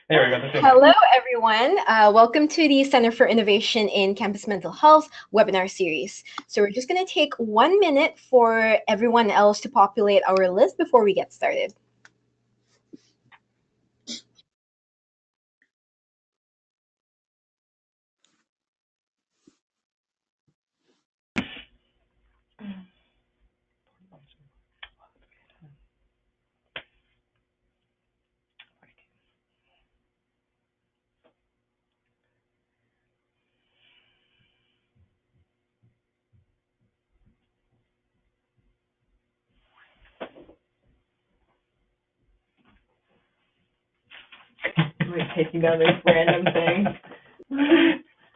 There we go. That's Hello, everyone. Welcome to the Center for Innovation in Campus Mental Health webinar series. So we're just going to take 1 minute for everyone else to populate our list before we get started. We're taking down these random things.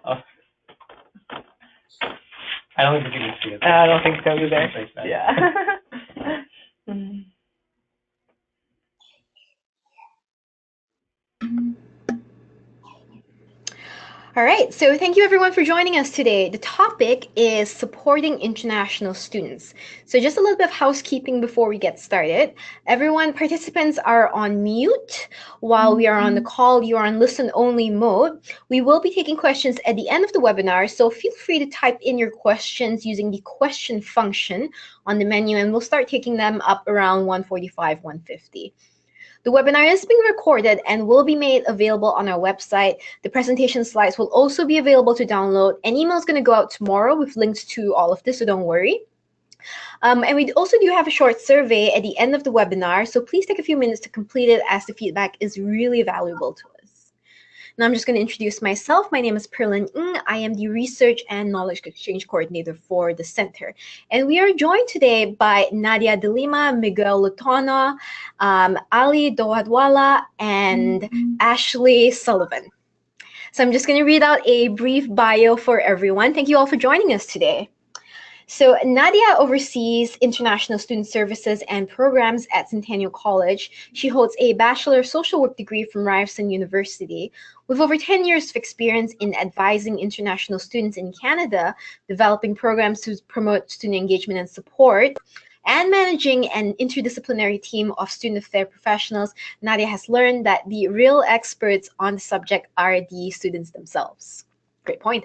Oh. I don't think you can see it. I don't think so either. Like that. Yeah. All right, so thank you everyone for joining us today. The topic is supporting international students. So just a little bit of housekeeping before we get started. Everyone, participants are on mute while we are on the call. You are on listen only mode. We will be taking questions at the end of the webinar, so feel free to type in your questions using the question function on the menu, and we'll start taking them up around 1:45, 1:50. The webinar is being recorded and will be made available on our website. The presentation slides will also be available to download. An email is going to go out tomorrow with links to all of this, so don't worry. And we also do have a short survey at the end of the webinar, so please take a few minutes to complete it as the feedback is really valuable to us. Now I'm just going to introduce myself. My name is Perlin Ng. I am the Research and Knowledge Exchange Coordinator for the Center. And we are joined today by Nadia De Lima, Miguel Lutona, Ali Doadwala, and Ashley Sullivan. So I'm just going to read out a brief bio for everyone. Thank you all for joining us today. So Nadia oversees international student services and programs at Centennial College. She holds a Bachelor of Social Work degree from Ryerson University. With over 10 years of experience in advising international students in Canada, developing programs to promote student engagement and support, and managing an interdisciplinary team of student affairs professionals, Nadia has learned that the real experts on the subject are the students themselves. Great point.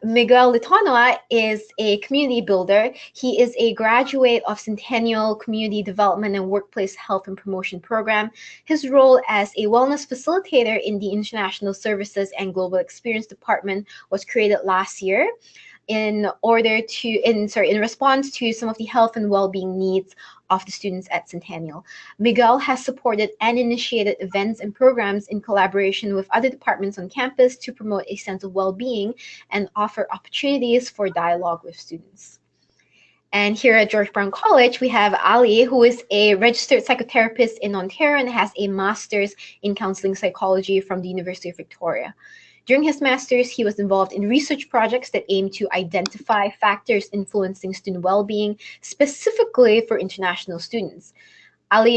Miguel Litonoa is a community builder. He is a graduate of Centennial Community Development and Workplace Health and Promotion Program. His role as a wellness facilitator in the International Services and Global Experience Department was created last year in response to some of the health and well-being needs of the students at Centennial. Miguel has supported and initiated events and programs in collaboration with other departments on campus to promote a sense of well-being and offer opportunities for dialogue with students. And here at George Brown College, we have Ali, who is a registered psychotherapist in Ontario and has a master's in counseling psychology from the University of Victoria. During his master's, he was involved in research projects that aim to identify factors influencing student well-being, specifically for international students. Ali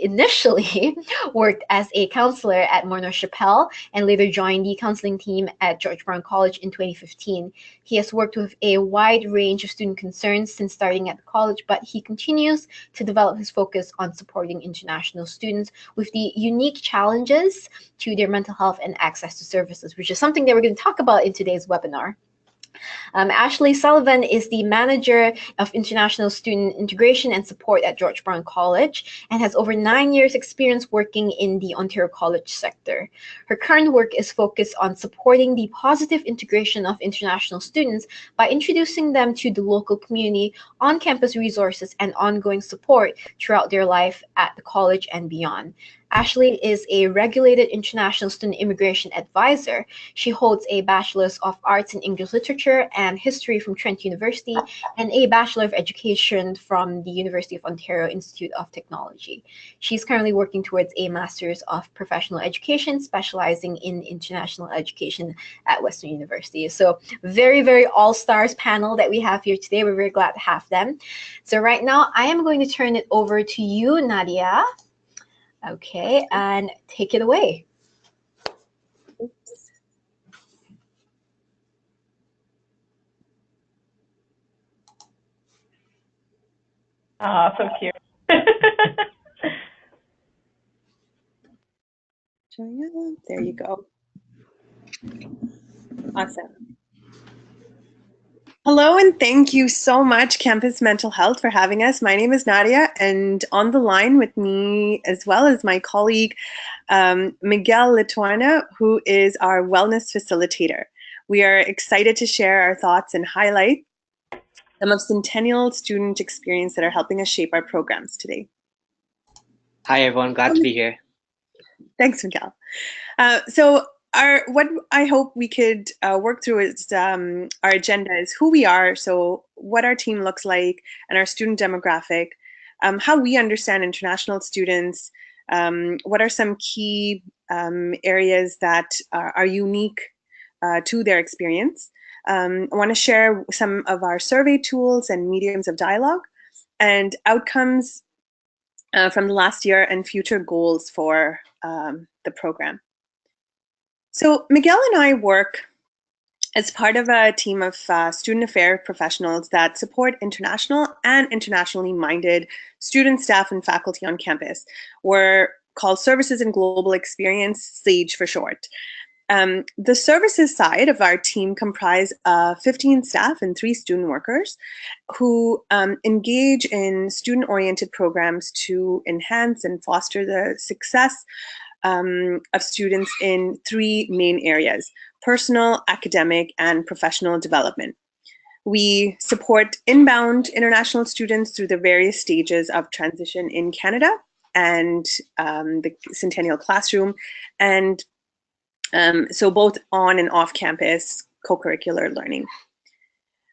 initially worked as a counselor at Morno Chappelle and later joined the counseling team at George Brown College in 2015. He has worked with a wide range of student concerns since starting at the college, but he continues to develop his focus on supporting international students with the unique challenges to their mental health and access to services, which is something that we're going to talk about in today's webinar. Ashley Sullivan is the Manager of International Student Integration and Support at George Brown College and has over 9 years experience working in the Ontario College sector. Her current work is focused on supporting the positive integration of international students by introducing them to the local community, on-campus resources, and ongoing support throughout their life at the college and beyond. Ashley is a regulated international student immigration advisor. She holds a Bachelor's of Arts in English Literature and History from Trent University and a Bachelor of Education from the University of Ontario Institute of Technology. She's currently working towards a Master's of Professional Education, specializing in international education at Western University. So very, very all-stars panel that we have here today. We're very glad to have them. So right now, I am going to turn it over to you, Nadia. Okay, and take it away. Ah, so cute. There you go. Awesome. Hello, and thank you so much, Campus Mental Health, for having us. My name is Nadia, and on the line with me, as well as my colleague, Miguel Lituana, who is our wellness facilitator. We are excited to share our thoughts and highlight some of Centennial student experience that are helping us shape our programs today. Hi, everyone. Glad to be here. Thanks, Miguel. What I hope we could work through is our agenda is who we are, so what our team looks like, and our student demographic, how we understand international students, what are some key areas that are unique to their experience. I want to share some of our survey tools and mediums of dialogue, and outcomes from the last year and future goals for the program. So Miguel and I work as part of a team of student affairs professionals that support international and internationally minded students, staff, and faculty on campus. We're called Services and Global Experience, SAGE for short. The services side of our team comprise 15 staff and 3 student workers who engage in student-oriented programs to enhance and foster the success of students in 3 main areas: personal, academic, and professional development. We support inbound international students through the various stages of transition in Canada and the Centennial Classroom, and so both on and off campus co-curricular learning.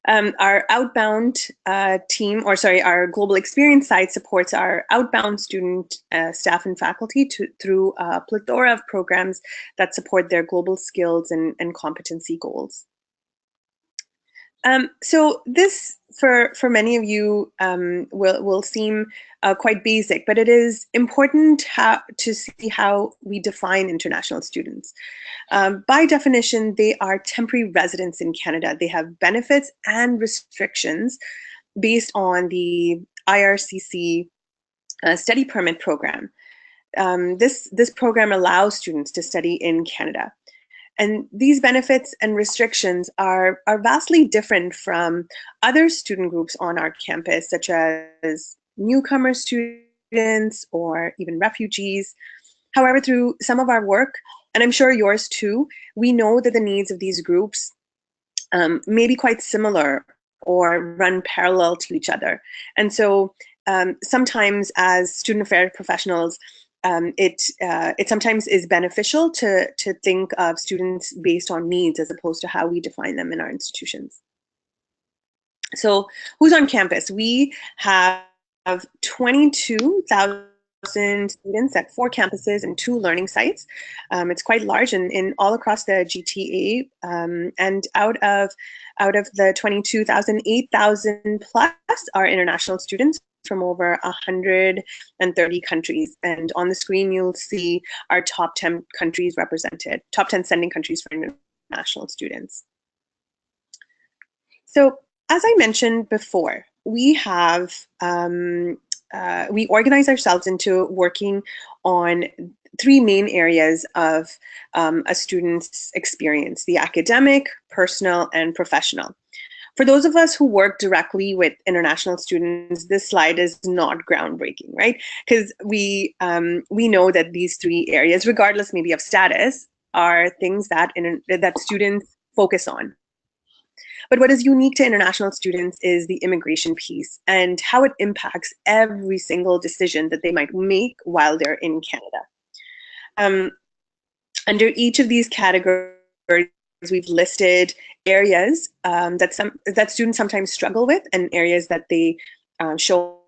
Our outbound team, our global experience side supports our outbound student, staff, and faculty through a plethora of programs that support their global skills and competency goals. So this, for many of you, will seem quite basic, but it is important to see how we define international students. By definition, they are temporary residents in Canada. They have benefits and restrictions based on the IRCC study permit program. This program allows students to study in Canada. And these benefits and restrictions are vastly different from other student groups on our campus, such as newcomer students or even refugees. However, through some of our work, and I'm sure yours too, we know that the needs of these groups may be quite similar or run parallel to each other. And so sometimes as student affairs professionals, it sometimes is beneficial to think of students based on needs as opposed to how we define them in our institutions. So who's on campus? We have 22,000 students at 4 campuses and 2 learning sites. It's quite large in all across the GTA, and out of the 22,000, 8,000 plus are international students from over 130 countries. And on the screen, you'll see our top 10 countries represented, top 10 sending countries for international students. So as I mentioned before, we have, we organize ourselves into working on 3 main areas of a student's experience: the academic, personal, and professional. For those of us who work directly with international students, this slide is not groundbreaking, right? Because we know that these 3 areas, regardless maybe of status, are things that students focus on. But what is unique to international students is the immigration piece and how it impacts every single decision that they might make while they're in Canada. Under each of these categories, we've listed areas that students sometimes struggle with and areas that they show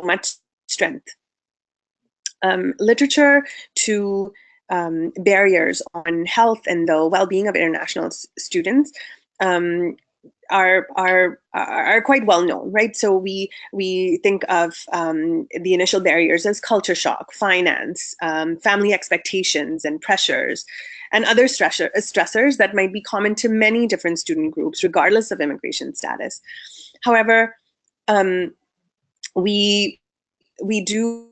much strength. Literature to barriers on health and the well-being of international students are quite well known, right? So we think of the initial barriers as culture shock, finance, family expectations and pressures, and other stressors that might be common to many different student groups, regardless of immigration status. However, we we do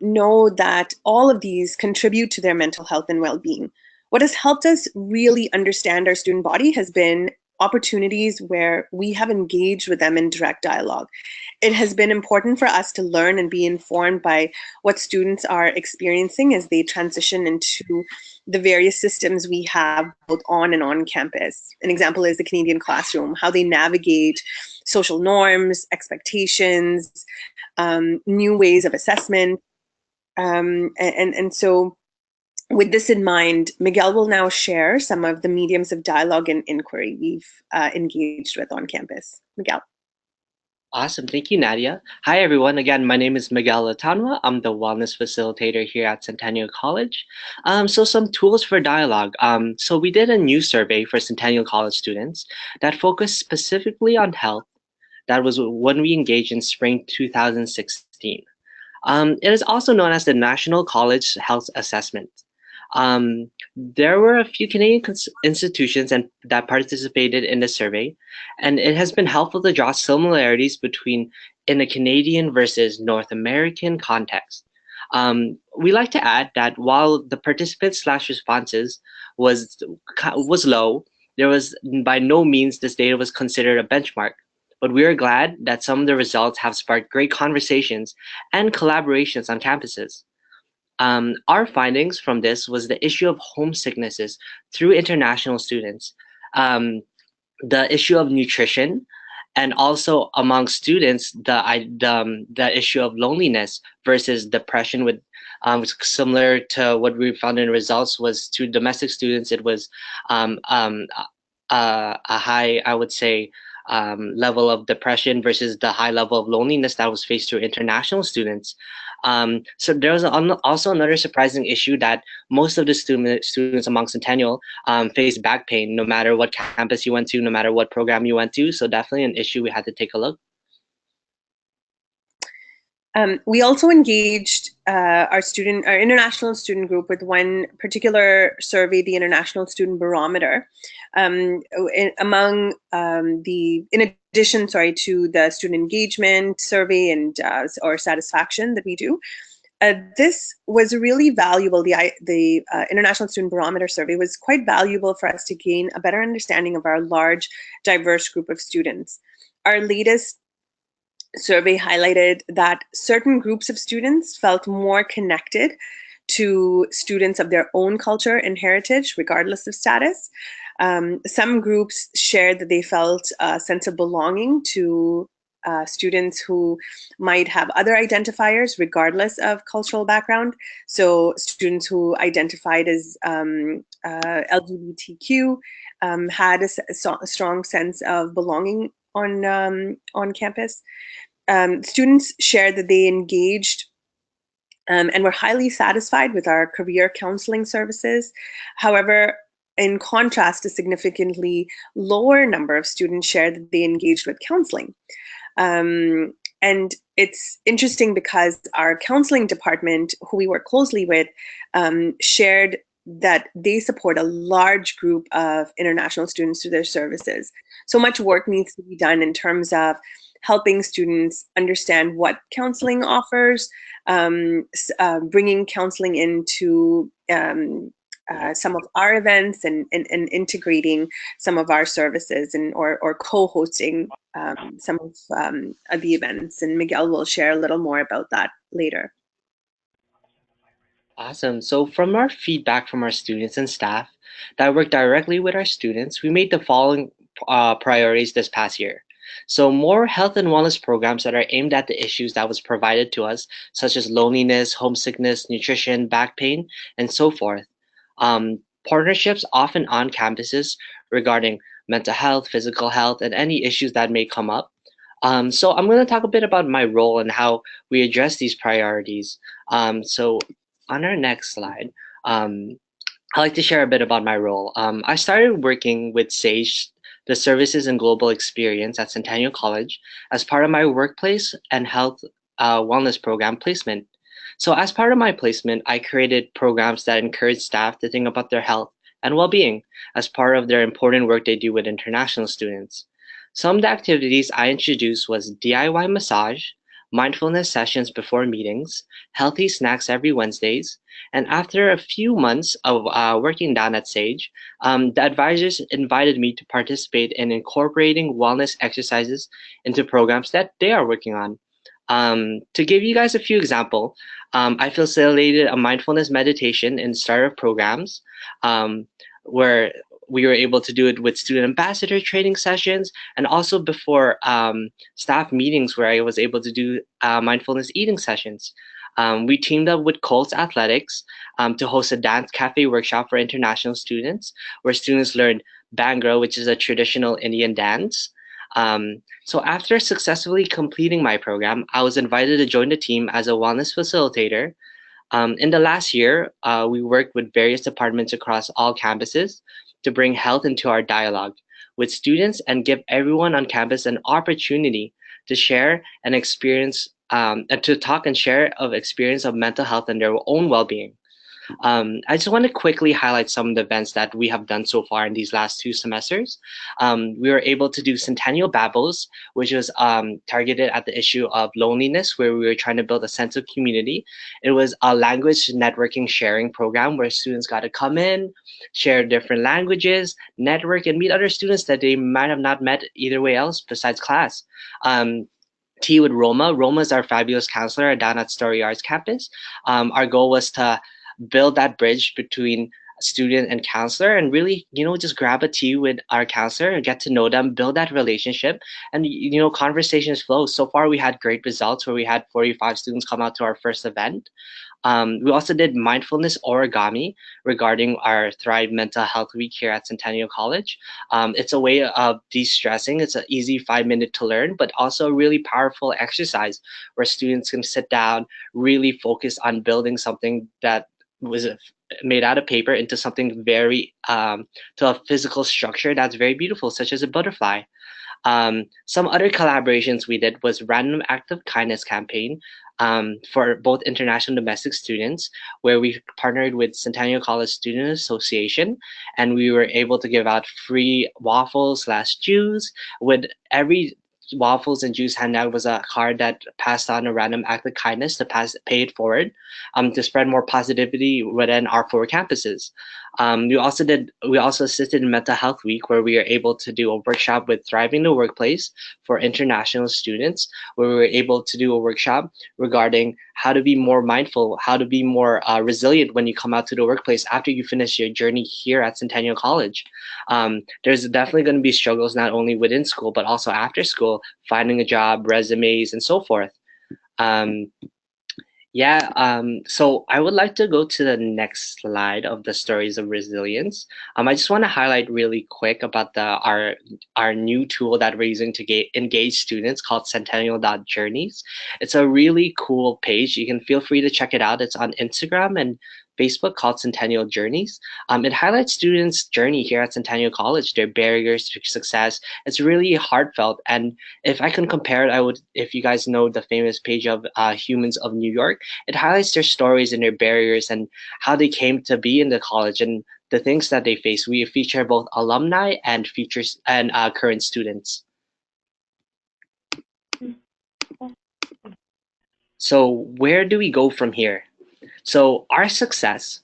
know that all of these contribute to their mental health and well-being. What has helped us really understand our student body has been opportunities where we have engaged with them in direct dialogue. It has been important for us to learn and be informed by what students are experiencing as they transition into the various systems we have both on and on campus. An example is the Canadian classroom, how they navigate social norms, expectations, new ways of assessment. And so with this in mind, Miguel will now share some of the mediums of dialogue and inquiry we've engaged with on campus. Miguel. Awesome. Thank you, Nadia. Hi, everyone. Again, my name is Miguel Latanwa. I'm the wellness facilitator here at Centennial College. So some tools for dialogue. So we did a new survey for Centennial College students that focused specifically on health. That was when we engaged in spring 2016. It is also known as the National College Health Assessment. There were a few Canadian institutions that participated in the survey, and it has been helpful to draw similarities between in a Canadian versus North American context. We like to add that while the participants/responses was low, there was by no means this data was considered a benchmark. But we are glad that some of the results have sparked great conversations and collaborations on campuses. Our findings from this was the issue of homesicknesses through international students, the issue of nutrition, and also among students, the issue of loneliness versus depression with similar to what we found in results was to domestic students, it was a high, I would say, level of depression versus the high level of loneliness that was faced through international students. So there was also another surprising issue that most of the students among Centennial faced back pain, no matter what campus you went to, no matter what program you went to. So definitely an issue we had to take a look. We also engaged our international student group with one particular survey, the International Student Barometer, in addition, to the student engagement survey and or satisfaction that we do. This was really valuable. The International Student Barometer survey was quite valuable for us to gain a better understanding of our large, diverse group of students. Our latest survey highlighted that certain groups of students felt more connected to students of their own culture and heritage, regardless of status. Some groups shared that they felt a sense of belonging to students who might have other identifiers, regardless of cultural background. So students who identified as LGBTQ had a strong sense of belonging on campus. Students shared that they engaged and were highly satisfied with our career counseling services. However, in contrast, a significantly lower number of students shared that they engaged with counseling. And it's interesting because our counseling department, who we work closely with, shared that they support a large group of international students through their services. So much work needs to be done in terms of helping students understand what counseling offers, bringing counseling into some of our events and integrating some of our services or co-hosting some of the events. And Miguel will share a little more about that later. Awesome. So from our feedback from our students and staff that work directly with our students, we made the following priorities this past year. So more health and wellness programs that are aimed at the issues that was provided to us, such as loneliness, homesickness, nutrition, back pain, and so forth. Partnerships often on campuses regarding mental health, physical health, and any issues that may come up. So I'm going to talk a bit about my role and how we address these priorities. So on our next slide, I'd like to share a bit about my role. I started working with SAGE, the Services and Global Experience at Centennial College, as part of my workplace and health wellness program placement. So as part of my placement, I created programs that encourage staff to think about their health and well-being as part of their important work they do with international students. Some of the activities I introduced was DIY massage, mindfulness sessions before meetings, healthy snacks every Wednesdays, and after a few months of working down at Sage, the advisors invited me to participate in incorporating wellness exercises into programs that they are working on. To give you guys a few examples, I facilitated a mindfulness meditation in startup programs where we were able to do it with student ambassador training sessions and also before staff meetings where I was able to do mindfulness eating sessions. We teamed up with Colts Athletics to host a dance cafe workshop for international students where students learned Bhangra, which is a traditional Indian dance. So after successfully completing my program, I was invited to join the team as a wellness facilitator. In the last year, we worked with various departments across all campuses to bring health into our dialogue with students and give everyone on campus an opportunity to share and experience and to talk and share of experience of mental health and their own well-being. I just want to quickly highlight some of the events that we have done so far in these last 2 semesters. We were able to do Centennial Babbles, which was targeted at the issue of loneliness, where we were trying to build a sense of community. It was a language networking sharing program where students got to come in, share different languages, network, and meet other students that they might have not met either way else besides class. Tea with Roma. Roma is our fabulous counselor down at Story Arts campus. Our goal was to build that bridge between student and counselor and really, just grab a tea with our counselor and get to know them, build that relationship, and, conversations flow. So far, we had great results where we had 45 students come out to our first event. We also did mindfulness origami regarding our Thrive Mental Health Week here at Centennial College. It's a way of de-stressing. It's an easy 5 minute to learn, but also a really powerful exercise where students can sit down, really focus on building something that was made out of paper into something very to a physical structure that's very beautiful, such as a butterfly. Some other collaborations we did was Random Act of Kindness campaign for both international and domestic students, where we partnered with Centennial College Student Association, and we were able to give out free waffles slash juice. With every waffles and juice handout was a card that passed on a random act of kindness to pay it forward to spread more positivity within our 4 campuses. We also assisted in Mental Health Week, where we were able to do a workshop with Thriving the Workplace for international students, where we were able to do a workshop regarding how to be more mindful, how to be more resilient when you come out to the workplace after you finish your journey here at Centennial College. There's definitely going to be struggles not only within school, but also after school, finding a job, resumes, and so forth. So I would like to go to the next slide of the stories of resilience. I just want to highlight really quick about our new tool that we're using to engage students called Centennial.Journeys. It's a really cool page. You can feel free to check it out. It's on Instagram and Facebook called Centennial Journeys. It highlights students' journey here at Centennial College, their barriers to success. It's really heartfelt. And if I can compare it, if you guys know the famous page of Humans of New York, it highlights their stories and their barriers and how they came to be in the college and the things that they face. We feature both alumni and current students. So where do we go from here? So our success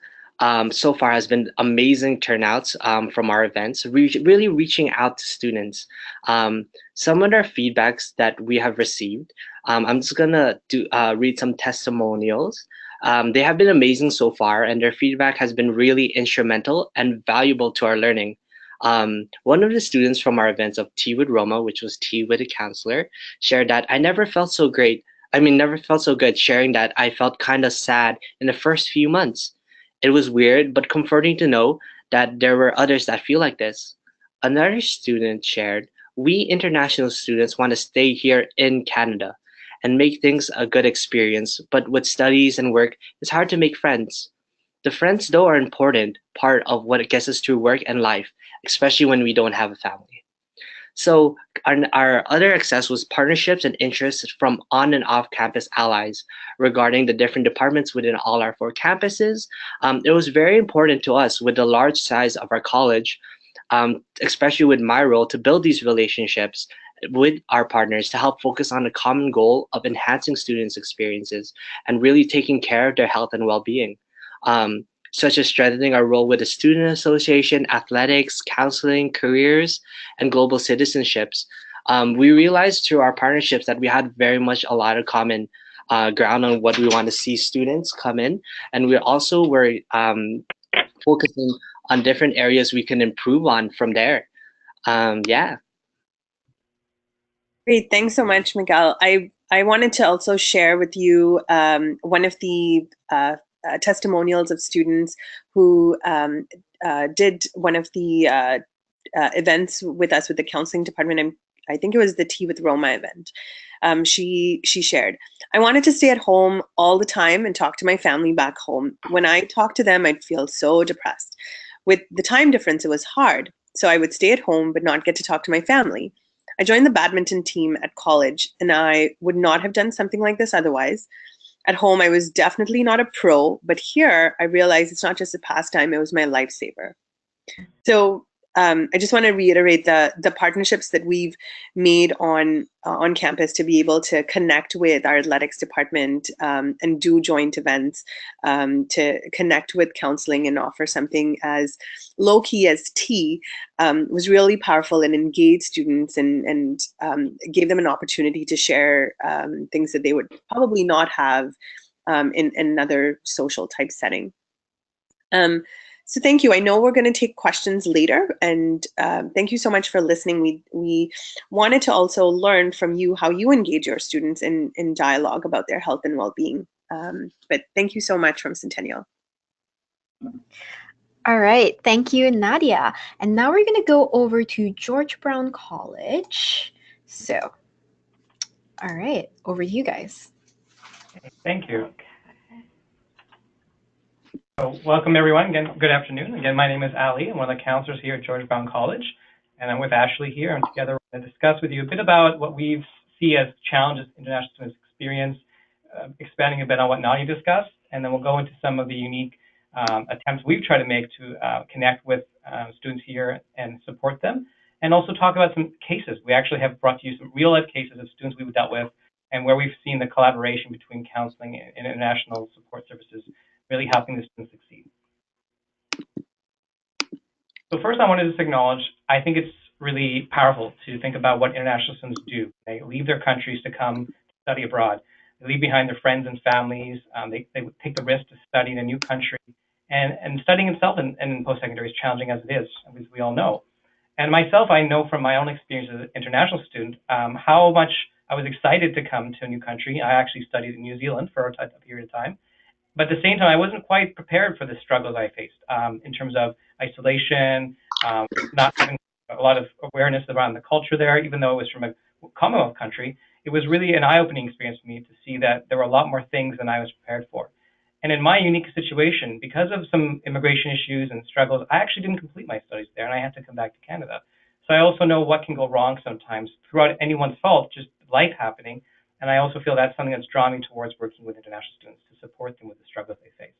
so far has been amazing turnouts from our events, really reaching out to students. Some of their feedbacks that we have received, I'm just gonna read some testimonials. They have been amazing so far, and their feedback has been really instrumental and valuable to our learning. One of the students from our events of Tea with Roma, which was Tea with a Counselor, shared that never felt so good sharing that I felt kind of sad in the first few months. It was weird, but comforting to know that there were others that feel like this. Another student shared, we international students want to stay here in Canada and make things a good experience, but with studies and work, it's hard to make friends. The friends, though, are an important part of what gets us through work and life, especially when we don't have a family. So our other access was partnerships and interests from on and off campus allies regarding the different departments within all our 4 campuses. It was very important to us with the large size of our college, especially with my role, to build these relationships with our partners to help focus on the common goal of enhancing students' experiences and really taking care of their health and well-being, such as strengthening our role with the student association, athletics, counseling, careers, and global citizenships. We realized through our partnerships that we had very much a lot of common ground on what we want to see students come in, and we also were focusing on different areas we can improve on from there. Yeah. Great, thanks so much, Miguel. I wanted to also share with you one of the testimonials of students who did one of the events with us with the counseling department. I think it was the Tea with Roma event. She shared, I wanted to stay at home all the time and talk to my family back home. When I talked to them, I'd feel so depressed. With the time difference, it was hard. So I would stay at home but not get to talk to my family. I joined the badminton team at college, and I would not have done something like this otherwise. At home, I was definitely not a pro, but here I realized it's not just a pastime, it was my lifesaver. So I just want to reiterate the partnerships that we've made on campus to be able to connect with our athletics department and do joint events, to connect with counseling and offer something as low key as tea, was really powerful and engaged students and gave them an opportunity to share things that they would probably not have in another social type setting. So thank you. I know we're going to take questions later, and thank you so much for listening. We wanted to also learn from you how you engage your students in dialogue about their health and well-being. But thank you so much from Centennial. All right, thank you, Nadia. And now we're going to go over to George Brown College. So, all right, over to you guys. Thank you. So welcome everyone. Again, good afternoon. Again, my name is Ali. I'm one of the counselors here at George Brown College, and I'm with Ashley here. And together we're going to discuss with you a bit about what we see as challenges international students experience, expanding a bit on what Nadia discussed, and then we'll go into some of the unique attempts we've tried to make to connect with students here and support them, and also talk about some cases. We actually have brought to you some real life cases of students we've dealt with and where we've seen the collaboration between counseling and international support services really helping the students succeed. So first I wanted to just acknowledge, I think it's really powerful to think about what international students do. They leave their countries to come study abroad. They leave behind their friends and families. They take the risk to study in a new country. And studying itself in post-secondary is challenging as it is, as we all know. And myself, I know from my own experience as an international student, how much I was excited to come to a new country. I actually studied in New Zealand for a period of time. But at the same time, I wasn't quite prepared for the struggles I faced in terms of isolation, not having a lot of awareness around the culture there, even though it was from a Commonwealth country. It was really an eye-opening experience for me to see that there were a lot more things than I was prepared for. And in my unique situation, because of some immigration issues and struggles, I actually didn't complete my studies there, and I had to come back to Canada. So I also know what can go wrong sometimes throughout anyone's fault, just life happening. And I also feel that's something that's drawn me towards working with international students to support them with the struggles they face.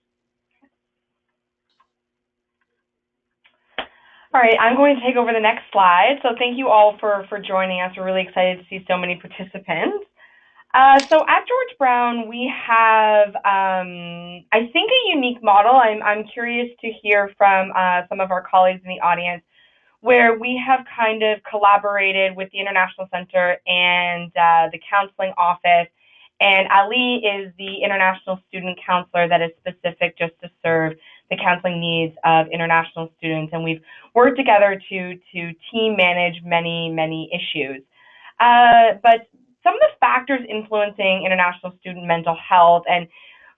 All right, I'm going to take over the next slide. So thank you all for joining us. We're really excited to see so many participants. So at George Brown, we have, I think, a unique model. I'm curious to hear from some of our colleagues in the audience where we have kind of collaborated with the International Center and the counseling office. And Ali is the international student counselor that is specific just to serve the counseling needs of international students. And we've worked together to team manage many issues. But some of the factors influencing international student mental health and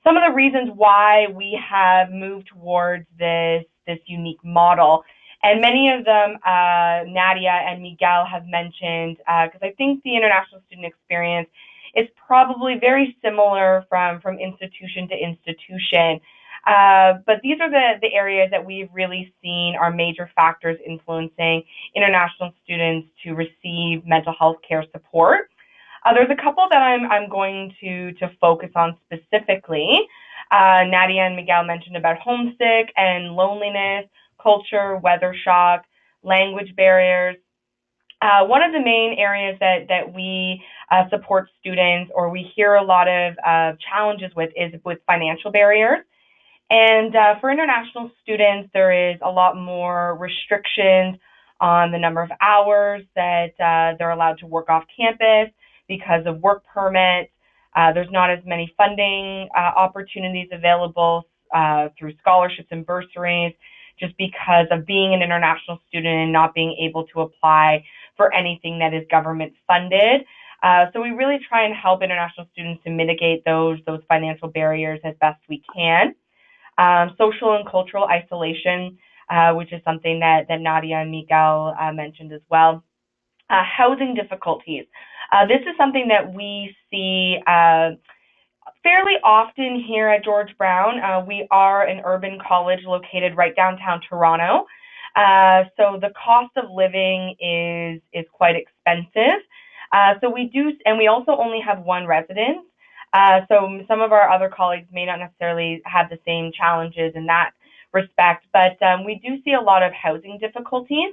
some of the reasons why we have moved towards this unique model. And many of them, Nadia and Miguel have mentioned, because I think the international student experience is probably very similar from institution to institution. But these are the areas that we've really seen are major factors influencing international students to receive mental health care support. There's a couple that I'm going to focus on specifically. Nadia and Miguel mentioned about homesick and loneliness, culture, weather shock, language barriers. One of the main areas that we support students, or we hear a lot of challenges with, is with financial barriers. And for international students, there is a lot more restrictions on the number of hours that they're allowed to work off campus because of work permits. There's not as many funding opportunities available through scholarships and bursaries, just because of being an international student and not being able to apply for anything that is government funded. So we really try and help international students to mitigate those financial barriers as best we can. Social and cultural isolation, which is something that Nadia and Miguel mentioned as well. Housing difficulties. This is something that we see fairly often here at George Brown. We are an urban college located right downtown Toronto. So the cost of living is quite expensive. So we do, and we also only have one residence. So some of our other colleagues may not necessarily have the same challenges in that respect, but we do see a lot of housing difficulties,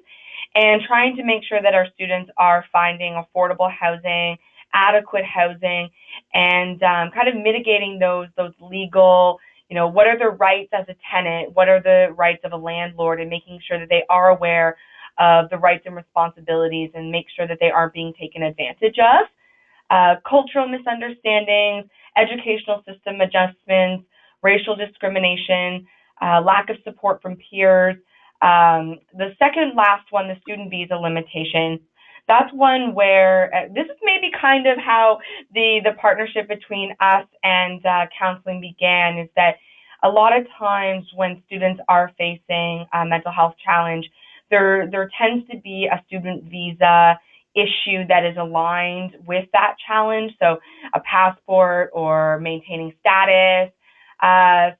and trying to make sure that our students are finding affordable housing, adequate housing, and kind of mitigating those legal, what are their rights as a tenant, what are the rights of a landlord, and making sure that they are aware of the rights and responsibilities and make sure that they aren't being taken advantage of. Cultural misunderstandings, educational system adjustments, racial discrimination, lack of support from peers. The second last one, the student visa limitation, that's one where this is maybe kind of how the partnership between us and counseling began, is that a lot of times when students are facing a mental health challenge, there tends to be a student visa issue that is aligned with that challenge. So a passport or maintaining status.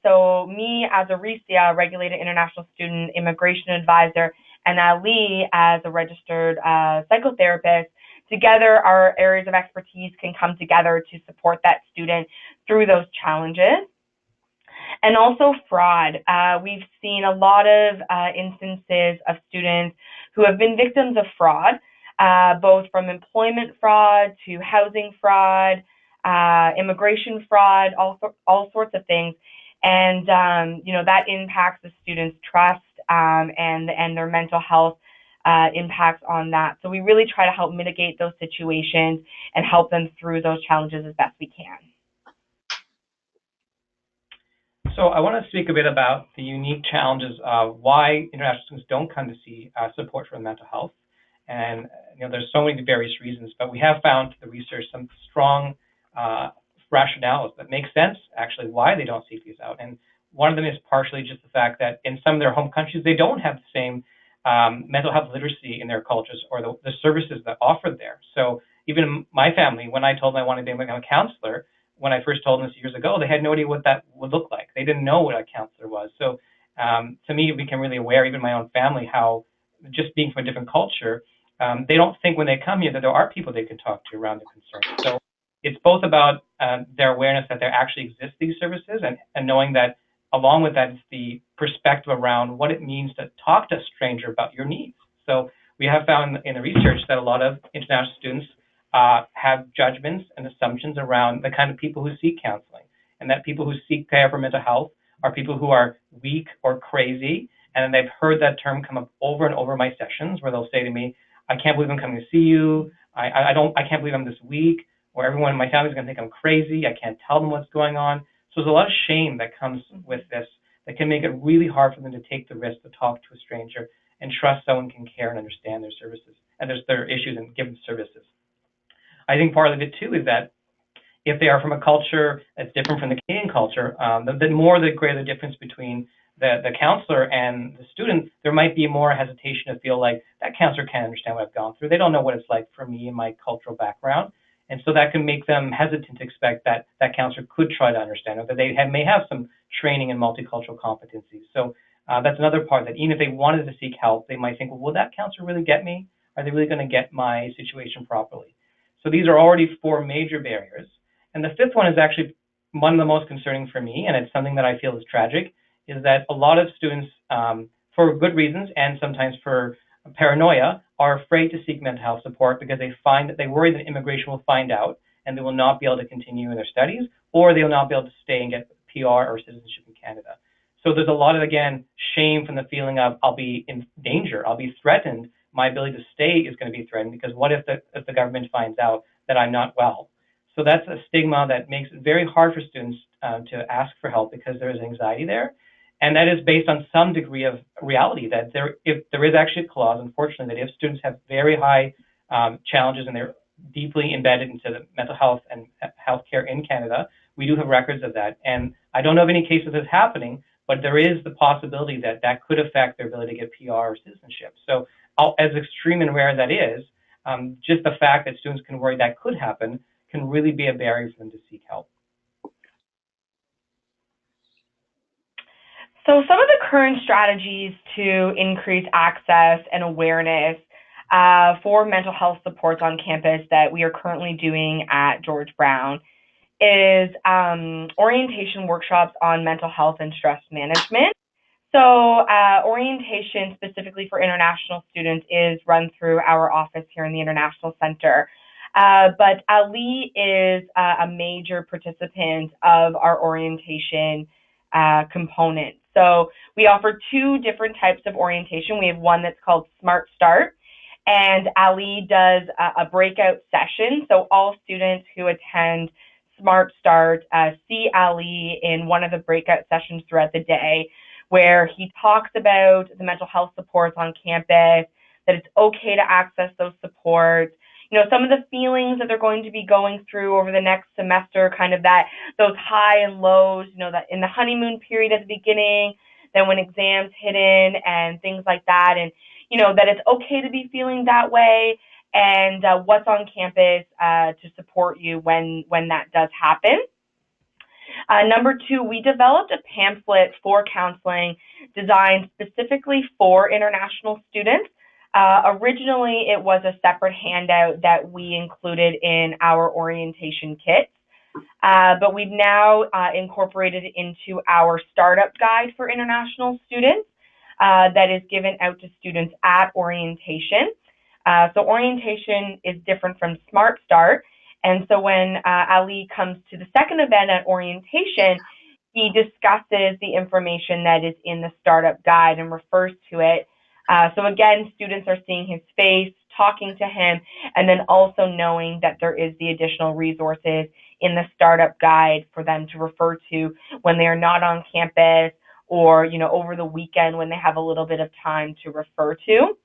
So me as a RISIA, Regulated International Student Immigration Advisor, and Ali as a registered psychotherapist, together our areas of expertise can come together to support that student through those challenges. And also fraud. We've seen a lot of instances of students who have been victims of fraud, both from employment fraud to housing fraud, immigration fraud, all sorts of things. And, that impacts the students' trust and their mental health impacts on that. So we really try to help mitigate those situations and help them through those challenges as best we can. So I want to speak a bit about the unique challenges of why international students don't come to see support for mental health. And there's so many various reasons, but we have found through the research some strong rationales that make sense, actually, why they don't seek these out. And one of them is partially just the fact that in some of their home countries, they don't have the same mental health literacy in their cultures or the services that are offered there. So even my family, when I told them I wanted to become a counselor, when I first told them this years ago, they had no idea what that would look like. They didn't know what a counselor was. So to me, it became really aware, even my own family, how just being from a different culture, they don't think when they come here that there are people they can talk to around their concerns. So it's both about their awareness that there actually exist these services, and knowing that along with that is the perspective around what it means to talk to a stranger about your needs. So we have found in the research that a lot of international students have judgments and assumptions around the kind of people who seek counseling, and that people who seek care for mental health are people who are weak or crazy. And they've heard that term come up over and over in my sessions, where they'll say to me, I can't believe I'm coming to see you. I can't believe I'm this weak, or everyone in my family is going to think I'm crazy. I can't tell them what's going on. So there's a lot of shame that comes with this that can make it really hard for them to take the risk to talk to a stranger and trust someone can care and understand their services and their issues and give them services. I think part of it too is that if they are from a culture that's different from the Canadian culture, the greater the difference between the counselor and the student, there might be more hesitation to feel like that counselor can't understand what I've gone through. They don't know what it's like for me and my cultural background. And so that can make them hesitant to expect that that counselor could try to understand, or that they may have some training in multicultural competencies. So that's another part, that even if they wanted to seek help, they might think, well, will that counselor really get me? Are they really going to get my situation properly? So these are already 4 major barriers. And the 5th one is actually one of the most concerning for me, and it's something that I feel is tragic, is that a lot of students, for good reasons and sometimes for paranoia, are afraid to seek mental health support because they worry that immigration will find out and they will not be able to continue in their studies, or they will not be able to stay and get PR or citizenship in Canada. So there's a lot of, again, shame from the feeling of I'll be in danger, I'll be threatened, my ability to stay is going to be threatened because what if the government finds out that I'm not well? So that's a stigma that makes it very hard for students to ask for help because there is anxiety there. And that is based on some degree of reality that if there is actually a clause, unfortunately, that if students have very high challenges and they're deeply embedded into the mental health and healthcare in Canada, we do have records of that. And I don't know of any cases that's happening, but there is the possibility that that could affect their ability to get PR or citizenship. So as extreme and rare as that is, just the fact that students can worry that could happen can really be a barrier for them to seek help. So some of the current strategies to increase access and awareness for mental health supports on campus that we are currently doing at George Brown is orientation workshops on mental health and stress management. So orientation specifically for international students is run through our office here in the International Center. But Ali is a major participant of our orientation component. So we offer two different types of orientation. We have one that's called Smart Start, and Ali does a breakout session. So all students who attend Smart Start see Ali in one of the breakout sessions throughout the day, where he talks about the mental health supports on campus, that it's okay to access those supports, some of the feelings that they're going to be going through over the next semester, kind of those high and lows, that in the honeymoon period at the beginning, then when exams hit in and things like that, and, that it's okay to be feeling that way, and what's on campus to support you when that does happen. Number two, we developed a pamphlet for counseling designed specifically for international students. Originally, it was a separate handout that we included in our orientation kits, but we've now incorporated it into our startup guide for international students that is given out to students at orientation. So orientation is different from Smart Start. And so when Ali comes to the second event at orientation, he discusses the information that is in the startup guide and refers to it. So again, students are seeing his face, talking to him, and then also knowing that there is the additional resources in the startup guide for them to refer to when they are not on campus or, over the weekend when they have a little bit of time to refer to.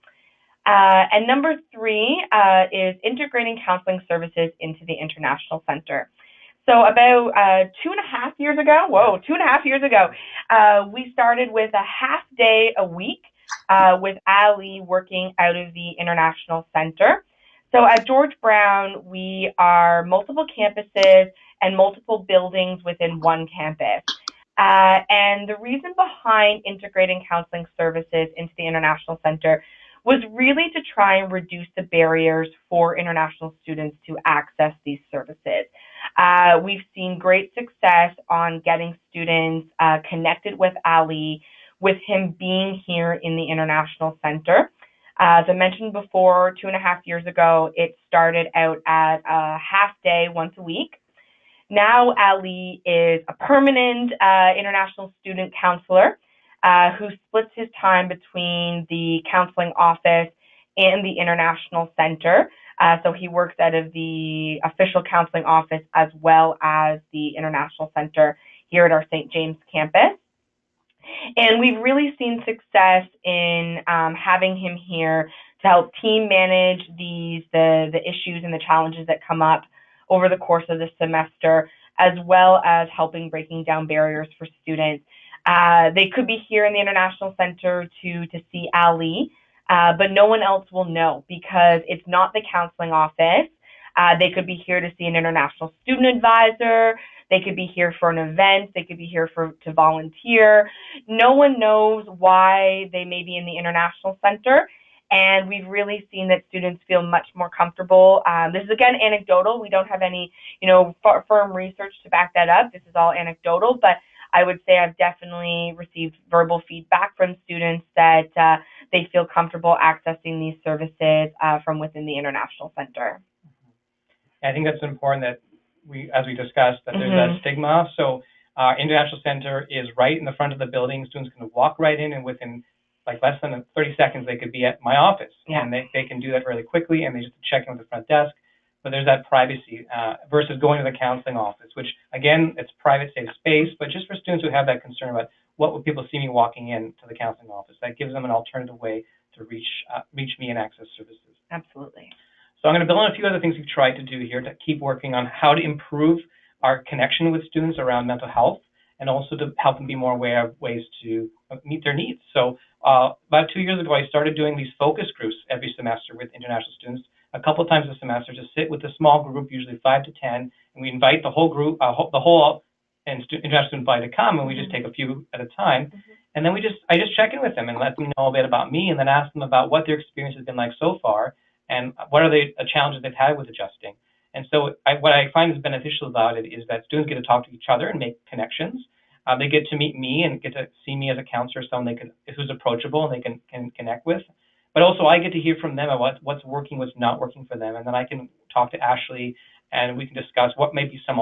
And number three is integrating counseling services into the International Center. So about 2.5 years ago, we started with a half day a week with Ali working out of the International Center. So at George Brown, we are multiple campuses and multiple buildings within one campus. And the reason behind integrating counseling services into the International Center was really to try and reduce the barriers for international students to access these services. We've seen great success on getting students connected with Ali, with him being here in the International Center. As I mentioned before, 2.5 years ago, it started out at a half day once a week. Now Ali is a permanent international student counselor who splits his time between the counseling office and the International Center. So he works out of the official counseling office as well as the International Center here at our St. James campus. And we've really seen success in having him here to help team manage the issues and the challenges that come up over the course of the semester, as well as helping breaking down barriers for students. They could be here in the International Center to see Ali, but no one else will know because it's not the counseling office. They could be here to see an international student advisor. They could be here for an event. They could be here to volunteer. No one knows why they may be in the International Center. And we've really seen that students feel much more comfortable. This is, again, anecdotal. We don't have any, firm research to back that up. This is all anecdotal, but I would say I've definitely received verbal feedback from students that they feel comfortable accessing these services from within the International Center. I think that's important that as we discussed, that there's that stigma. So our International Center is right in the front of the building. Students can walk right in, and within like less than 30 seconds, they could be at my office. And they can do that really quickly, and they just check in with the front desk. But there's that privacy versus going to the counseling office, which, again, it's private, safe space, but just for students who have that concern about what would people see me walking in to the counseling office, that gives them an alternative way to reach me and access services. Absolutely. So I'm going to build on a few other things we've tried to do here to keep working on how to improve our connection with students around mental health, and also to help them be more aware of ways to meet their needs. So about 2 years ago, I started doing these focus groups every semester with international students, a couple of times a semester, to sit with a small group, usually 5 to 10, and we invite the whole group, the whole international student body to come, and we just take a few at a time. And then I just check in with them and let them know a bit about me, and then ask them about what their experience has been like so far, and what are the challenges they've had with adjusting. And so what I find is beneficial about it is that students get to talk to each other and make connections. They get to meet me and get to see me as a counselor, someone who's approachable and they can connect with. But also I get to hear from them about what's working, what's not working for them. And then I can talk to Ashley and we can discuss what may be some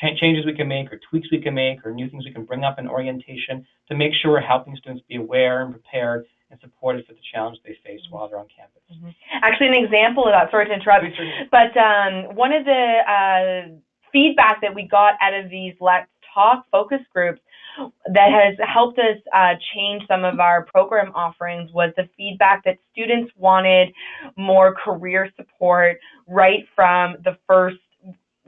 changes we can make, or tweaks we can make, or new things we can bring up in orientation to make sure we're helping students be aware and prepared and supported for the challenge they face while they're on campus. Actually, an example of that, sorry to interrupt, but one of the feedback that we got out of these Let's Talk focus groups that has helped us change some of our program offerings was the feedback that students wanted more career support right from the first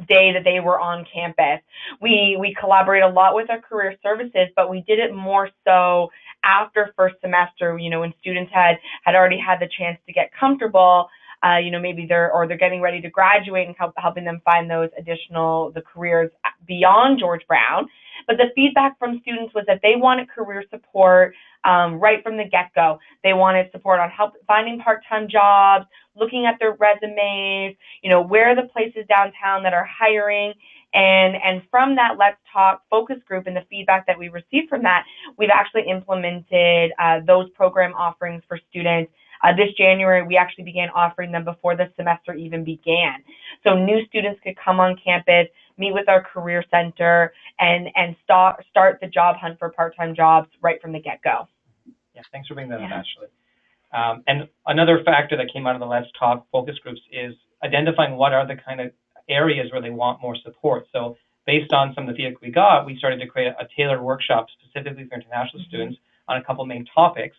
day that they were on campus. We collaborate a lot with our career services, but we did it more so after first semester, when students had already had the chance to get comfortable, maybe they're getting ready to graduate, and helping them find the careers beyond George Brown. But the feedback from students was that they wanted career support right from the get-go. They wanted support on finding part-time jobs, looking at their resumes, where are the places downtown that are hiring. And from that Let's Talk focus group and the feedback that we received from that, we've actually implemented those program offerings for students. This January, we actually began offering them before the semester even began. So new students could come on campus, meet with our career center, and start the job hunt for part-time jobs right from the get-go. Yeah, thanks for bringing that up, Ashley. And another factor that came out of the Let's Talk focus groups is identifying what are the kind of areas where they want more support. So based on some of the feedback we got, we started to create a tailored workshop specifically for international students on a couple of main topics.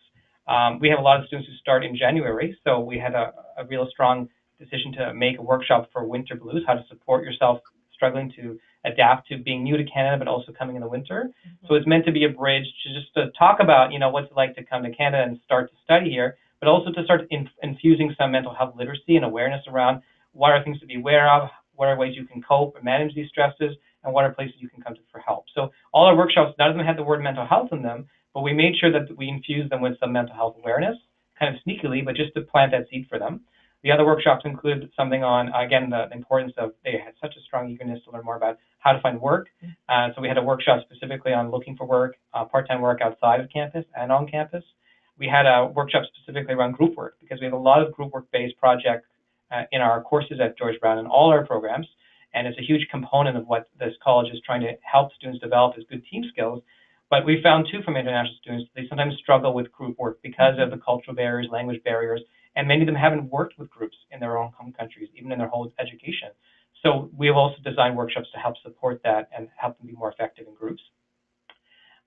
We have a lot of students who start in January, so we had a real strong decision to make a workshop for winter blues, how to support yourself struggling to adapt to being new to Canada, but also coming in the winter. So it's meant to be a bridge to talk about, what's it like to come to Canada and start to study here, but also to start infusing some mental health literacy and awareness around what are things to be aware of, what are ways you can cope and manage these stresses, and what are places you can come to for help. So all our workshops, none of them had the word mental health in them, but we made sure that we infused them with some mental health awareness, kind of sneakily, but just to plant that seed for them. The other workshops included something on, again, the importance of, they had such a strong eagerness to learn more about how to find work. So we had a workshop specifically on looking for work, part-time work outside of campus and on campus. We had a workshop specifically around group work, because we have a lot of group work-based projects in our courses at George Brown and all our programs. And it's a huge component of what this college is trying to help students develop as good team skills. But we found too from international students, they sometimes struggle with group work because of the cultural barriers, language barriers, and many of them haven't worked with groups in their own home countries, even in their whole education. So we have also designed workshops to help support that and help them be more effective in groups.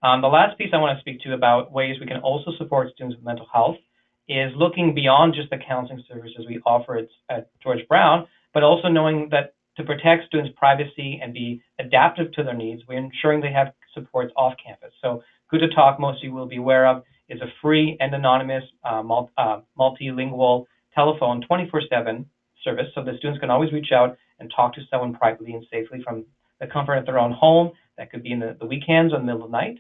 The last piece I want to speak to about ways we can also support students with mental health is looking beyond just the counseling services we offer at George Brown, but also knowing that to protect students' privacy and be adaptive to their needs, we're ensuring they have supports off campus. So Good to Talk, most of you will be aware of, is a free and anonymous multilingual telephone 24/7 service, so the students can always reach out and talk to someone privately and safely from the comfort of their own home. That could be in the weekends or the middle of the night.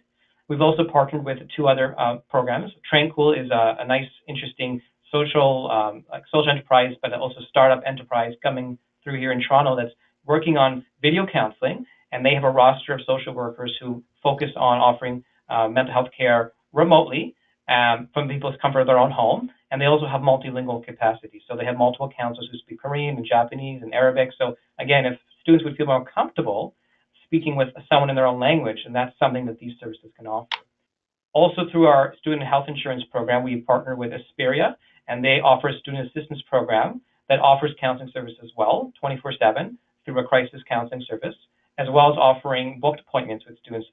We've also partnered with 2 other programs. Tranquil is a nice, interesting social enterprise, but also startup enterprise coming through here in Toronto that's working on video counseling, and they have a roster of social workers who focus on offering mental health care remotely, from people's comfort of their own home. And they also have multilingual capacity. So they have multiple counselors who speak Korean and Japanese and Arabic. So again, if students would feel more comfortable speaking with someone in their own language, and that's something that these services can offer. Also, through our student health insurance program, we partner with Asperia, and they offer a student assistance program that offers counseling service as well, 24/7, through a crisis counseling service, as well as offering booked appointments with students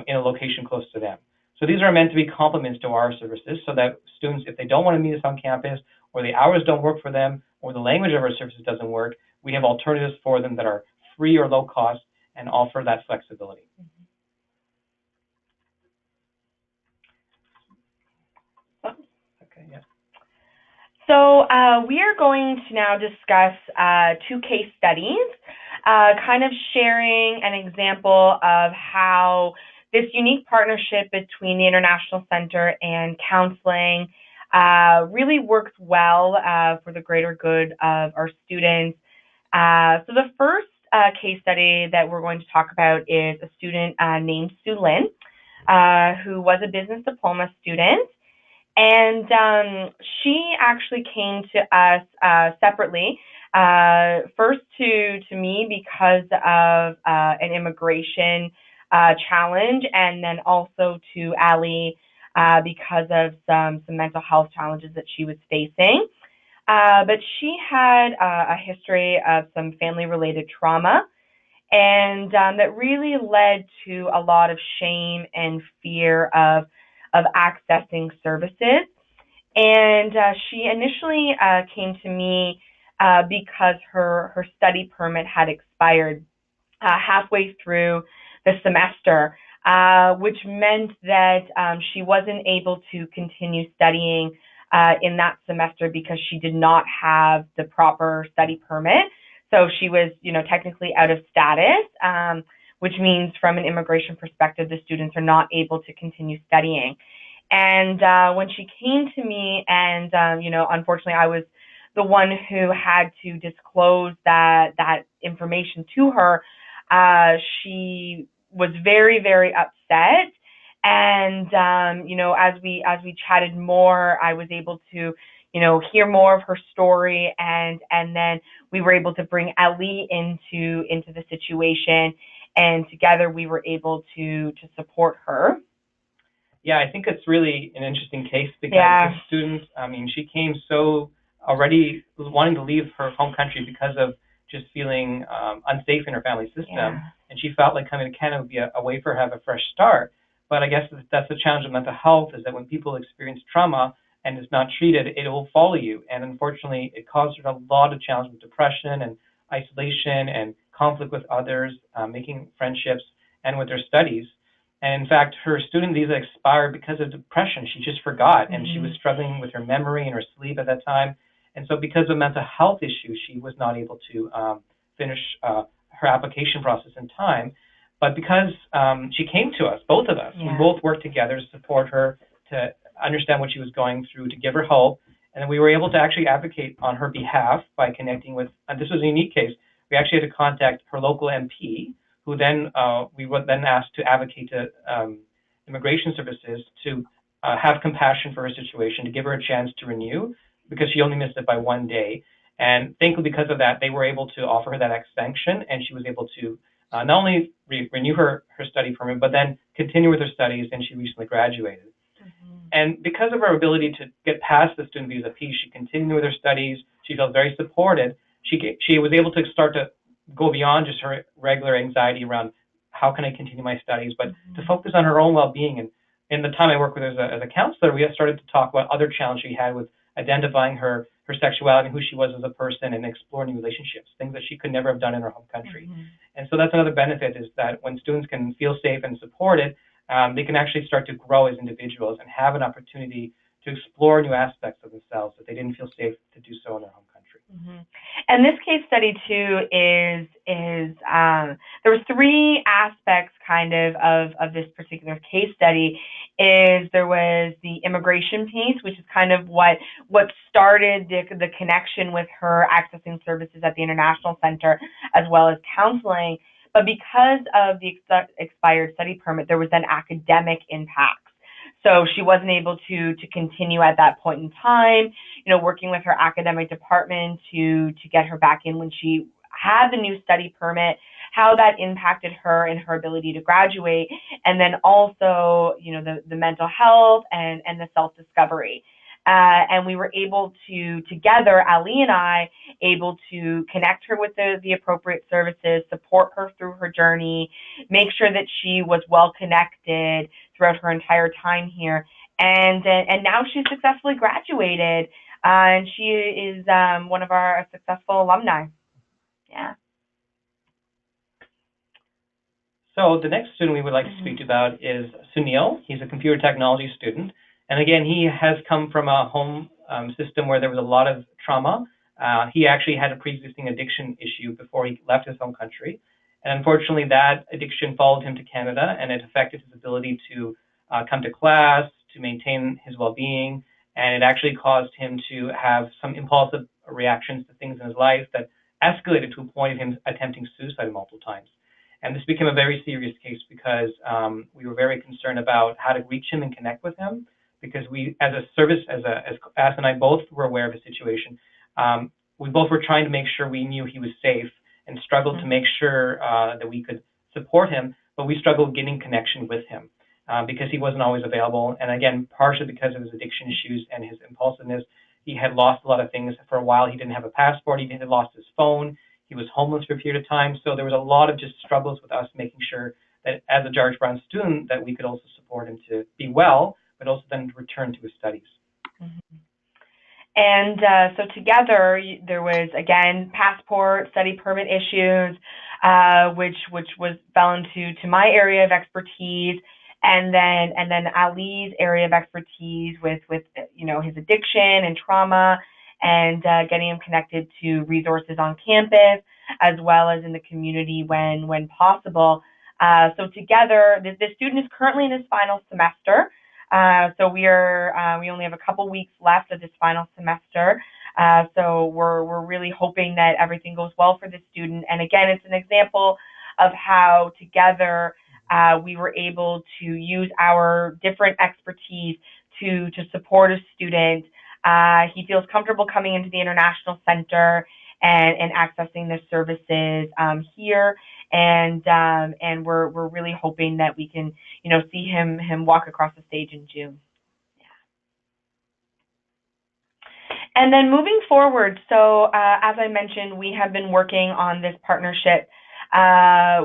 in a location close to them. So these are meant to be complements to our services so that students, if they don't want to meet us on campus, or the hours don't work for them, or the language of our services doesn't work, we have alternatives for them that are free or low cost and offer that flexibility. Okay, yeah. So we are going to now discuss 2 case studies, kind of sharing an example of how this unique partnership between the International Center and counseling really works well for the greater good of our students. So the first case study that we're going to talk about is a student named Sue Lin, who was a business diploma student. And she actually came to us separately, first to me because of an immigration challenge, and then also to Ali because of some mental health challenges that she was facing. But she had a history of some family-related trauma, and that really led to a lot of shame and fear of accessing services. And she initially came to me because her study permit had expired halfway through the semester, which meant that she wasn't able to continue studying in that semester because she did not have the proper study permit. So she was, technically out of status, which means from an immigration perspective, the students are not able to continue studying. And when she came to me, and unfortunately, I was the one who had to disclose that information to her. She was very, very upset. And as we chatted more, I was able to hear more of her story, and then we were able to bring Ali into the situation, and together we were able to support her. Yeah, I think it's really an interesting case because the student, she came so already wanting to leave her home country because of just feeling unsafe in her family system. Yeah. And she felt like coming to Canada would be a way for her to have a fresh start. But I guess that's the challenge of mental health, is that when people experience trauma and it's not treated, it will follow you. And unfortunately, it caused her a lot of challenges with depression and isolation and conflict with others, making friendships, and with her studies. And in fact, her student visa expired because of depression. She just forgot, and she was struggling with her memory and her sleep at that time. And so because of mental health issues, she was not able to finish her application process in time. But because she came to us, both of us, we both worked together to support her, to understand what she was going through, to give her hope. And we were able to actually advocate on her behalf by connecting with, and this was a unique case, we actually had to contact her local MP, who then we were then asked to advocate to immigration services to have compassion for her situation, to give her a chance to renew, because she only missed it by 1 day. And thankfully, because of that, they were able to offer her that extension, and she was able to not only renew her study permit, but then continue with her studies, and she recently graduated. And because of her ability to get past the student visa piece, she continued with her studies. She felt very supported. She was able to start to go beyond just her regular anxiety around how can I continue my studies, but to focus on her own well-being. And in the time I worked with her as a counselor, we started to talk about other challenges she had with identifying her sexuality, who she was as a person, and exploring new relationships, things that she could never have done in her home country. And so that's another benefit, is that when students can feel safe and supported, they can actually start to grow as individuals and have an opportunity to explore new aspects of themselves that they didn't feel safe to do so in their home country. And this case study too is there were 3 aspects kind of this particular case study. Is there was the immigration piece, which is kind of what started the connection with her accessing services at the International Center, as well as counseling. But because of the expired study permit, there was then academic impacts. So she wasn't able to continue at that point in time, working with her academic department to get her back in when she had the new study permit, how that impacted her and her ability to graduate, and then also, the mental health and the self-discovery. And we were able to, together, Ali and I, able to connect her with the appropriate services, support her through her journey, make sure that she was well connected throughout her entire time here. And now she's successfully graduated, and she is one of our successful alumni. Yeah. So the next student we would like to speak to about is Sunil. He's a computer technology student. And again, he has come from a home system where there was a lot of trauma. He actually had a pre-existing addiction issue before he left his home country. And unfortunately, that addiction followed him to Canada, and it affected his ability to come to class, to maintain his well-being, and it actually caused him to have some impulsive reactions to things in his life that escalated to a point of him attempting suicide multiple times. And this became a very serious case because we were very concerned about how to reach him and connect with him, because we, as a service, as Ass and I both were aware of the situation. We both were trying to make sure we knew he was safe and struggled to make sure that we could support him, but we struggled getting connection with him because he wasn't always available. And again, partially because of his addiction issues and his impulsiveness, he had lost a lot of things. For a while, he didn't have a passport. He had lost his phone. He was homeless for a period of time. So there was a lot of just struggles with us making sure that as a George Brown student that we could also support him to be well, but also then return to his studies. Mm-hmm. And so together there was, again, passport, study permit issues, which fell into my area of expertise, and then Ali's area of expertise with his addiction and trauma, and getting him connected to resources on campus as well as in the community when possible. So together, the student is currently in his final semester. So we only have a couple weeks left of this final semester. So we're really hoping that everything goes well for the student. And again, it's an example of how together we were able to use our different expertise to support a student. He feels comfortable coming into the International Center and accessing the services here, and we're really hoping that we can see him walk across the stage in June. Yeah. And then moving forward, so as I mentioned, we have been working on this partnership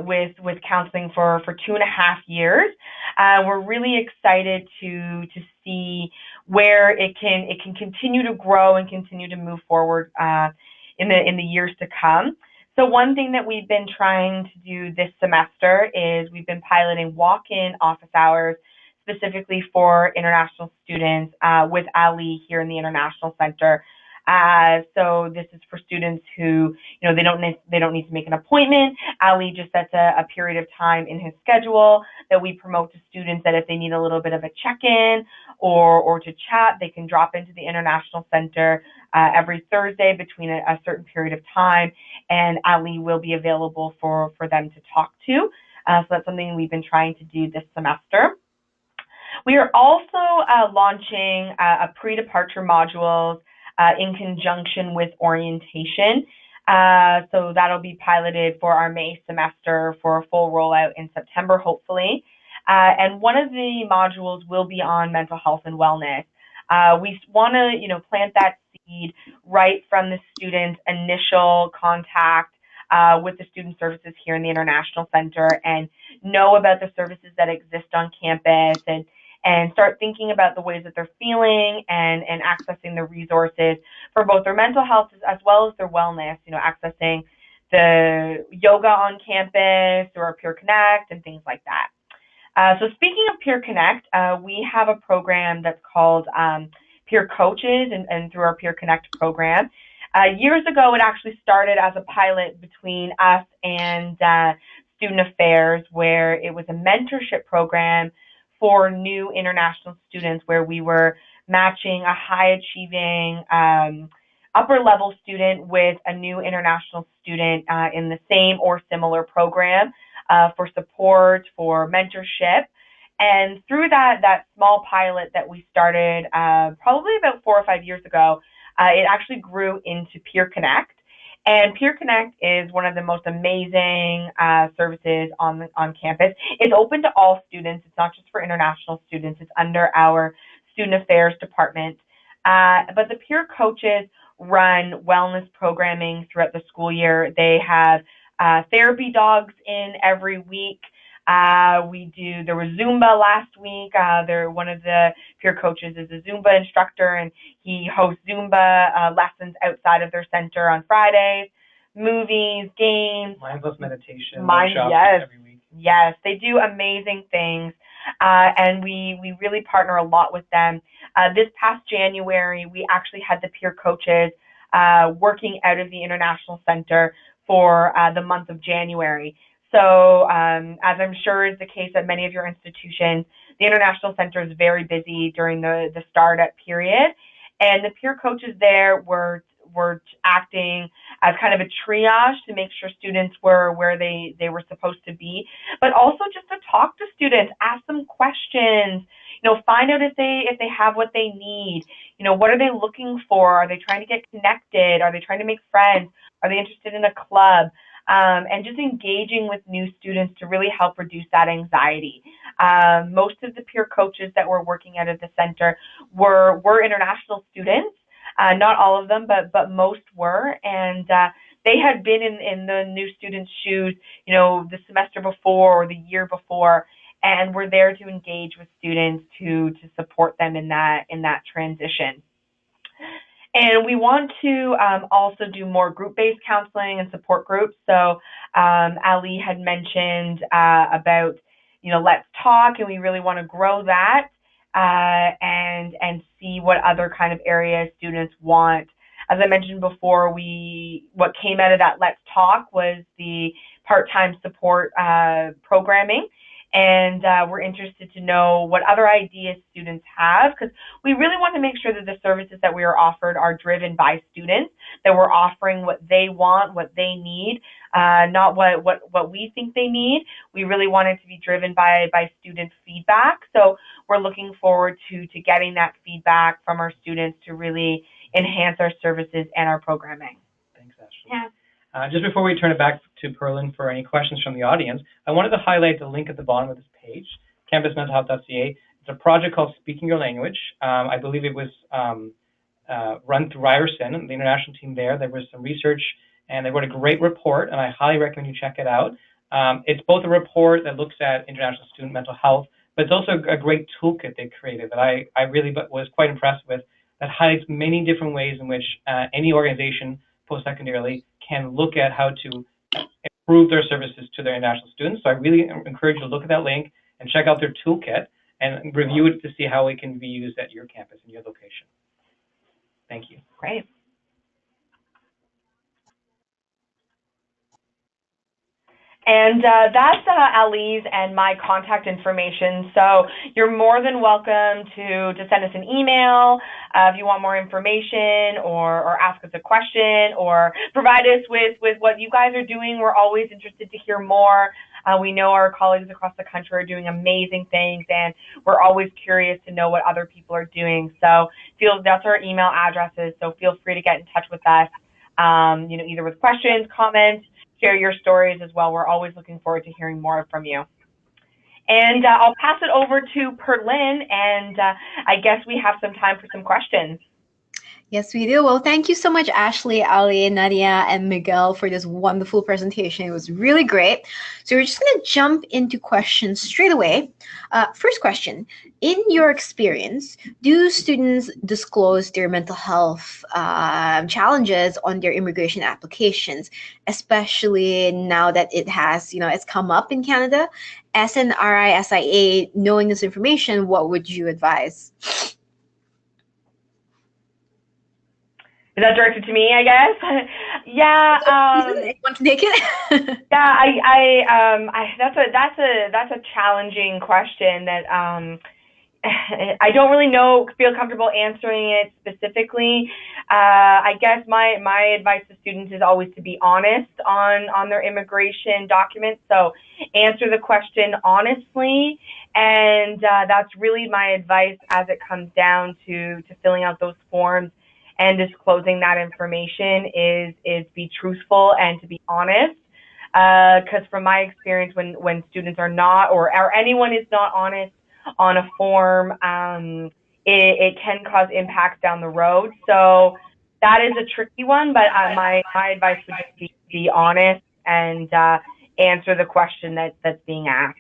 with counseling for 2.5 years. We're really excited to see where it can continue to grow and continue to move forward in the years to come. So one thing that we've been trying to do this semester is we've been piloting walk-in office hours specifically for international students with Ali here in the International Center. So this is for students who, they don't need to make an appointment. Ali just sets a period of time in his schedule that we promote to students, that if they need a little bit of a check-in or to chat, they can drop into the International Center every Thursday between a certain period of time, and Ali will be available for them to talk to. So that's something we've been trying to do this semester. We are also launching a pre-departure modules in conjunction with orientation. So that'll be piloted for our May semester for a full rollout in September, hopefully. And one of the modules will be on mental health and wellness. We want to, plant that seed right from the student's initial contact with the student services here in the International Center, and know about the services that exist on campus, and start thinking about the ways that they're feeling and accessing the resources for both their mental health as well as their wellness, accessing the yoga on campus through our Peer Connect and things like that. So speaking of Peer Connect, we have a program that's called Peer Coaches, and through our Peer Connect program. Years ago, it actually started as a pilot between us and Student Affairs, where it was a mentorship program for new international students, where we were matching a high-achieving upper-level student with a new international student in the same or similar program for support, for mentorship. And through that small pilot that we started probably about 4 or 5 years ago, it actually grew into Peer Connect. And Peer Connect is one of the most amazing services on campus. It's open to all students. It's not just for international students. It's under our Student Affairs Department. But the peer coaches run wellness programming throughout the school year. They have therapy dogs in every week. There was Zumba last week. One of the peer coaches is a Zumba instructor, and he hosts Zumba lessons outside of their center on Fridays. Movies, games, mindfulness meditation, workshops yes, every week. Yes, they do amazing things, and we really partner a lot with them. This past January, we actually had the peer coaches working out of the International Center for the month of January. So as I'm sure is the case at many of your institutions, the International Center is very busy during the startup period. And the peer coaches there were acting as kind of a triage to make sure students were where they were supposed to be, but also just to talk to students, ask them questions, find out if they have what they need. What are they looking for? Are they trying to get connected? Are they trying to make friends? Are they interested in a club? And just engaging with new students to really help reduce that anxiety. Most of the peer coaches that were working out of the center were international students. Not all of them, but most were. And they had been in the new students' shoes, the semester before or the year before, and were there to engage with students to support them in that transition. And we want to also do more group-based counseling and support groups. So Ali had mentioned about, Let's Talk, and we really want to grow that and see what other kind of areas students want. As I mentioned before, what came out of that Let's Talk was the part-time support programming. And we're interested to know what other ideas students have, because we really want to make sure that the services that we are offered are driven by students, that we're offering what they want, what they need, not what we think they need. We really want it to be driven by student feedback. So we're looking forward to getting that feedback from our students to really enhance our services and our programming. Thanks, Ashley. Yeah. Just before we turn it back to Perlin for any questions from the audience, I wanted to highlight the link at the bottom of this page, campusmentalhealth.ca. It's a project called Speaking Your Language. I believe it was run through Ryerson and the international team there. There was some research, and they wrote a great report, and I highly recommend you check it out. It's both a report that looks at international student mental health, but it's also a great toolkit they created that I really was quite impressed with, that highlights many different ways in which any organization post-secondarily can look at how to improve their services to their international students. So I really encourage you to look at that link and check out their toolkit and review it to see how it can be used at your campus and your location. Thank you. Great. And that's Ali's and my contact information. So you're more than welcome to send us an email if you want more information or ask us a question or provide us with what you guys are doing. We're always interested to hear more. We know our colleagues across the country are doing amazing things, and we're always curious to know what other people are doing. So that's our email addresses. So feel free to get in touch with us, either with questions, comments, share your stories as well. We're always looking forward to hearing more from you. And I'll pass it over to Perlin, and I guess we have some time for some questions. Yes, we do. Well, thank you so much, Ashley, Ali, Nadia, and Miguel for this wonderful presentation. It was really great. So we're just going to jump into questions straight away. First question, in your experience, do students disclose their mental health challenges on their immigration applications, especially now that it has, it's come up in Canada? As an RISIA, knowing this information, what would you advise? Is that directed to me, I guess? Yeah. You want to take it? Yeah, that's a challenging question that I don't really feel comfortable answering it specifically. I guess my advice to students is always to be honest on their immigration documents. So answer the question honestly And that's really my advice as it comes down to filling out those forms and disclosing that information is be truthful and to be honest. Because from my experience, when students are not, or anyone is not honest on a form, it can cause impacts down the road. So that is a tricky one, but my advice would just be honest and answer the question that's being asked.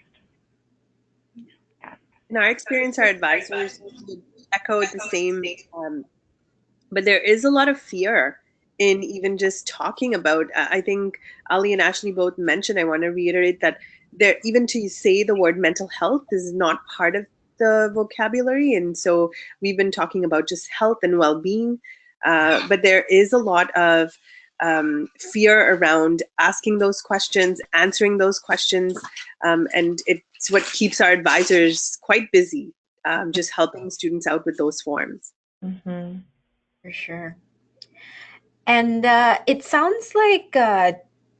In our experience, our advisors echoed the same, but there is a lot of fear in even just talking about. I think Ali and Ashley both mentioned. I want to reiterate that there, even to say the word mental health is not part of the vocabulary, and so we've been talking about just health and well-being. But there is a lot of fear around asking those questions, answering those questions, and it's what keeps our advisors quite busy, just helping students out with those forms. Mm-hmm. For sure. And it sounds like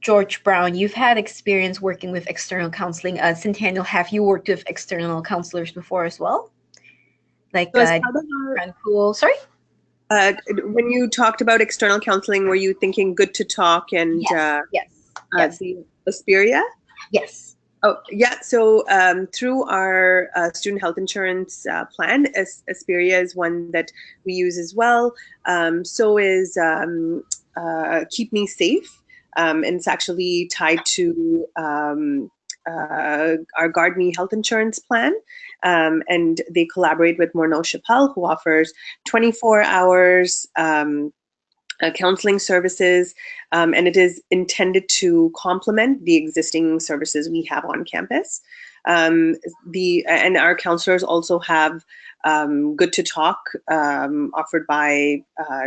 George Brown, you've had experience working with external counseling. Centennial, have you worked with external counselors before as well? Like So as part of our, Grand Pool, sorry? when you talked about external counseling, were you thinking Good to Talk and Yes. the Aspiria? Yes. Oh, yeah. So through our student health insurance plan, Aspiria is one that we use as well. So is Keep Me Safe. And it's actually tied to our Guard Me health insurance plan. And they collaborate with Morneau Chappelle, who offers 24 hours counseling services, and it is intended to complement the existing services we have on campus. And our counselors also have Good to Talk offered by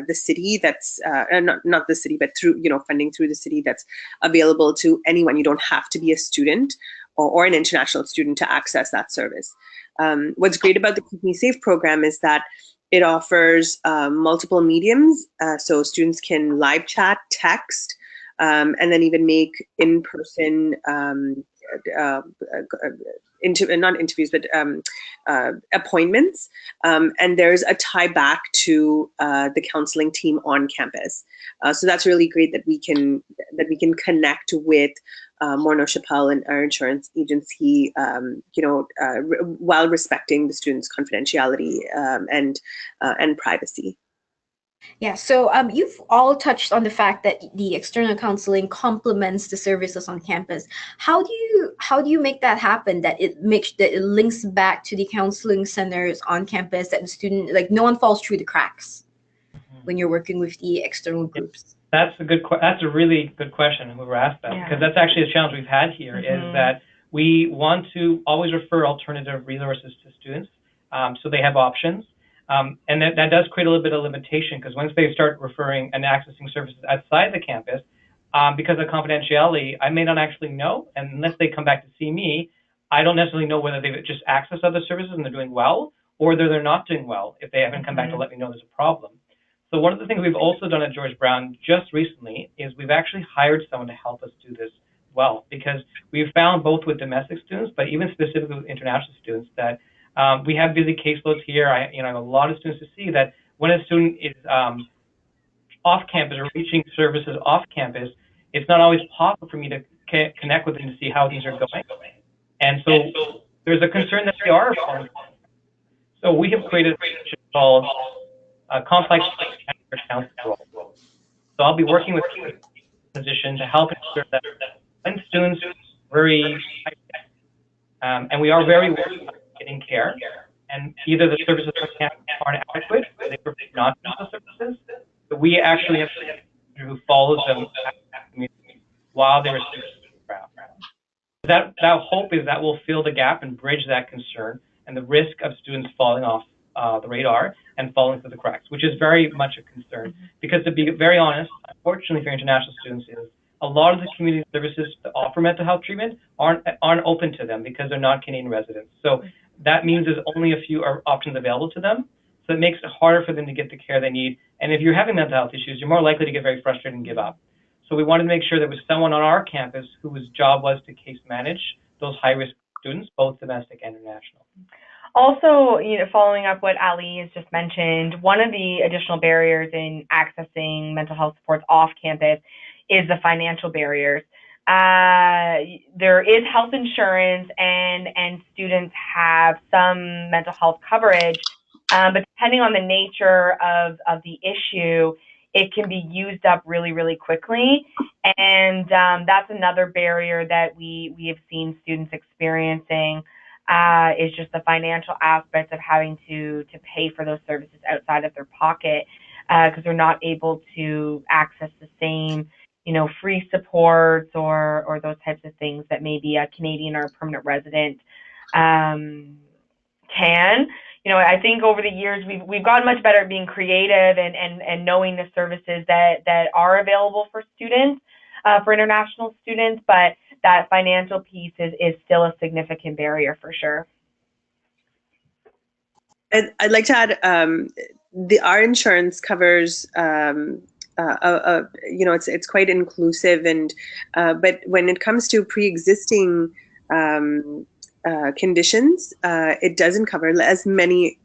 the city. That's not the city, but through funding through the city. That's available to anyone. You don't have to be a student or an international student to access that service. What's great about the Keep Me Safe program is that it offers multiple mediums, so students can live chat, text, and then even make in-person, not interviews, but appointments. And there's a tie back to the counseling team on campus. So that's really great that we can connect with Morneau Chappelle and our insurance agency, while respecting the students' confidentiality and privacy. Yeah, so you've all touched on the fact that the external counseling complements the services on campus. How do you make that happen? That it links back to the counseling centers on campus, that the student, like, no one falls through the cracks when you're working with the external groups. That's a really good question. Whoever asked that, because that's actually a challenge we've had here, is that we want to always refer alternative resources to students, so they have options. And that does create a little bit of limitation, because once they start referring and accessing services outside the campus, because of confidentiality, I may not actually know, and unless they come back to see me, I don't necessarily know whether they've just accessed other services and they're doing well, or whether they're not doing well if they haven't come back to let me know there's a problem. So one of the things we've also done at George Brown just recently is we've actually hired someone to help us do this well, because we've found both with domestic students, but even specifically with international students, that we have busy caseloads here. I have a lot of students to see that when a student is off campus or reaching services off campus, it's not always possible for me to connect with them to see how things are going. And so there's a concern that they are falling. So we have created a position called complex counseling role. So I'll be working with a position to help ensure that when students are very and we are very worried about getting care, and either the services on campus aren't adequate, or they provide non-essential services, but we actually have someone who follows them while they're around. That hope is that will fill the gap and bridge that concern and the risk of students falling off the radar and falling through the cracks, which is very much a concern. Because to be very honest, unfortunately for international students, is a lot of the community services that offer mental health treatment aren't open to them because they're not Canadian residents. So that means there's only a few options available to them. So it makes it harder for them to get the care they need. And if you're having mental health issues, you're more likely to get very frustrated and give up. So we wanted to make sure there was someone on our campus whose job was to case manage those high-risk students, both domestic and international. Also, following up what Ali has just mentioned, one of the additional barriers in accessing mental health supports off campus is the financial barriers. There is health insurance, and students have some mental health coverage, but depending on the nature of the issue, it can be used up really, really quickly. And that's another barrier that we have seen students experiencing, is just the financial aspect of having to pay for those services outside of their pocket, because they're not able to access the same, free supports or those types of things that maybe a Canadian or a permanent resident can. I think over the years we've gotten much better at being creative and knowing the services that are available for students, for international students, but that financial piece is still a significant barrier for sure. I'd like to add, our insurance covers, it's quite inclusive, and but when it comes to pre-existing conditions, it doesn't cover as many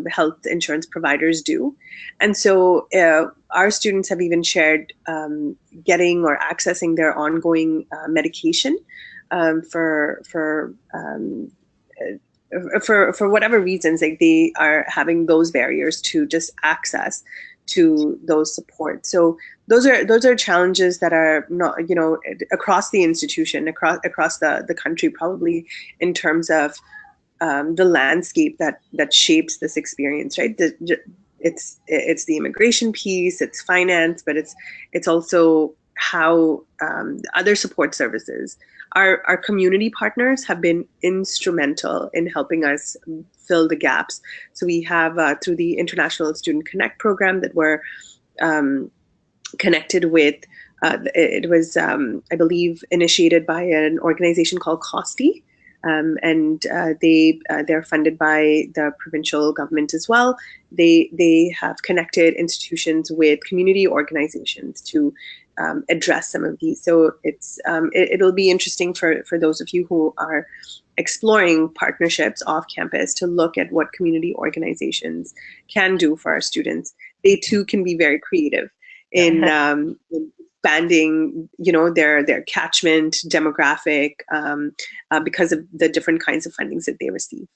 health insurance providers do. And so our students have even shared getting or accessing their ongoing medication for whatever reasons, like they are having those barriers to just access to those supports. So those are challenges that are not, across the institution, across the country, probably, in terms of the landscape that shapes this experience, right? It's the immigration piece, it's finance, but it's also how other support services. Our community partners have been instrumental in helping us fill the gaps. So we have, through the International Student Connect program that we're connected with, it was, I believe, initiated by an organization called COSTI, and they're funded by the provincial government as well. They have connected institutions with community organizations to address some of these. So it'll be interesting for those of you who are exploring partnerships off campus to look at what community organizations can do for our students. They too can be very creative in expanding, their catchment demographic because of the different kinds of fundings that they receive.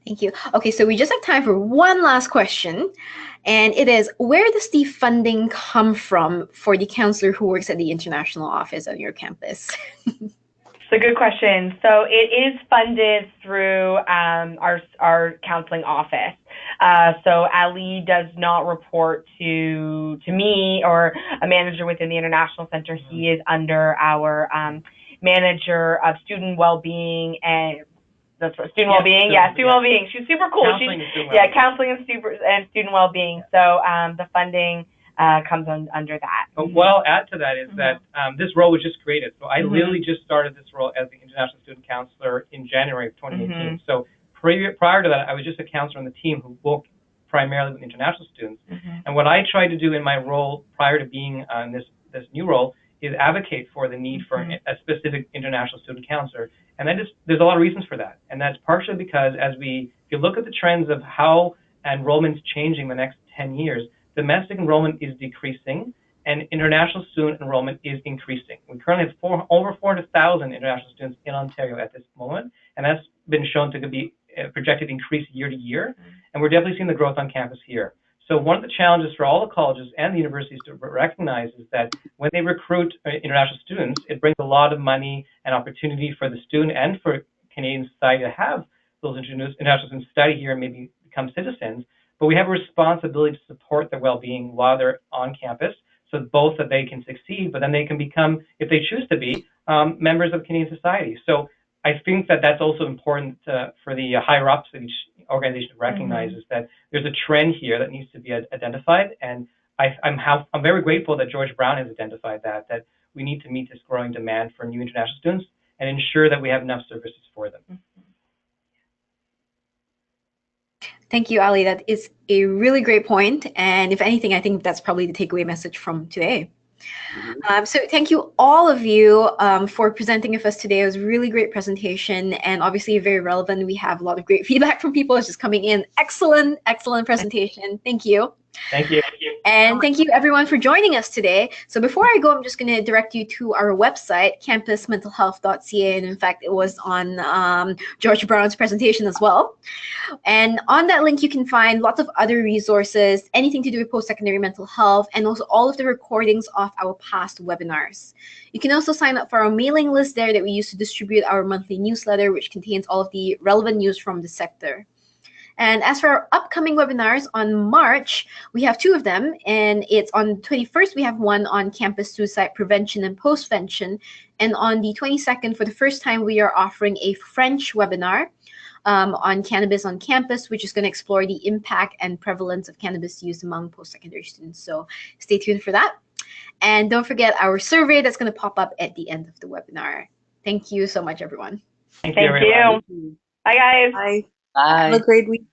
Thank you. Okay, so we just have time for one last question, and it is, where does the funding come from for the counselor who works at the international office on your campus? It's a good question. So it is funded through our counseling office. So Ali does not report to me or a manager within the International Center. He is under our manager of student well-being and student well-being. Yeah, student well-being. She's super cool. Counseling counseling and student well-being. So the funding comes under that. But what I'll add to that is that this role was just created. So I literally just started this role as the International Student Counselor in January of 2018. So prior to that, I was just a counselor on the team who worked primarily with international students. And what I tried to do in my role prior to being in this new role is advocate for the need for a specific international student counselor. And there's a lot of reasons for that. And that's partially because if you look at the trends of how enrollment's changing the next 10 years, domestic enrollment is decreasing and international student enrollment is increasing. We currently have over 400,000 international students in Ontario at this moment, and that's been shown to be projected to increase year to year. And we're definitely seeing the growth on campus here. So one of the challenges for all the colleges and the universities to recognize is that when they recruit international students, it brings a lot of money and opportunity for the student and for Canadian society to have those international students study here and maybe become citizens. But we have a responsibility to support their well-being while they're on campus, so both that they can succeed, but then they can become, if they choose to be, members of Canadian society. So I think that that's also important for the higher ups of each organization to recognize is that there's a trend here that needs to be identified. And I'm very grateful that George Brown has identified that we need to meet this growing demand for new international students and ensure that we have enough services for them. Thank you, Ali. That is a really great point. And if anything, I think that's probably the takeaway message from today. So thank you, all of you, for presenting with us today. It was a really great presentation and obviously very relevant. We have a lot of great feedback from people just coming in. Excellent, excellent presentation. Thank you. Thank you. And thank you everyone for joining us today. So before I go, I'm just going to direct you to our website, campusmentalhealth.ca. And in fact, it was on George Brown's presentation as well. And on that link, you can find lots of other resources, anything to do with post-secondary mental health, and also all of the recordings of our past webinars. You can also sign up for our mailing list there that we use to distribute our monthly newsletter, which contains all of the relevant news from the sector. And as for our upcoming webinars on March, we have 2 of them. And it's on the 21st, we have one on campus suicide prevention and postvention. And on the 22nd, for the first time, we are offering a French webinar on cannabis on campus, which is going to explore the impact and prevalence of cannabis use among post-secondary students. So stay tuned for that. And don't forget our survey that's going to pop up at the end of the webinar. Thank you so much, everyone. Thank Thank you, everyone. you. Bye, guys. Bye. Bye. Have a great week.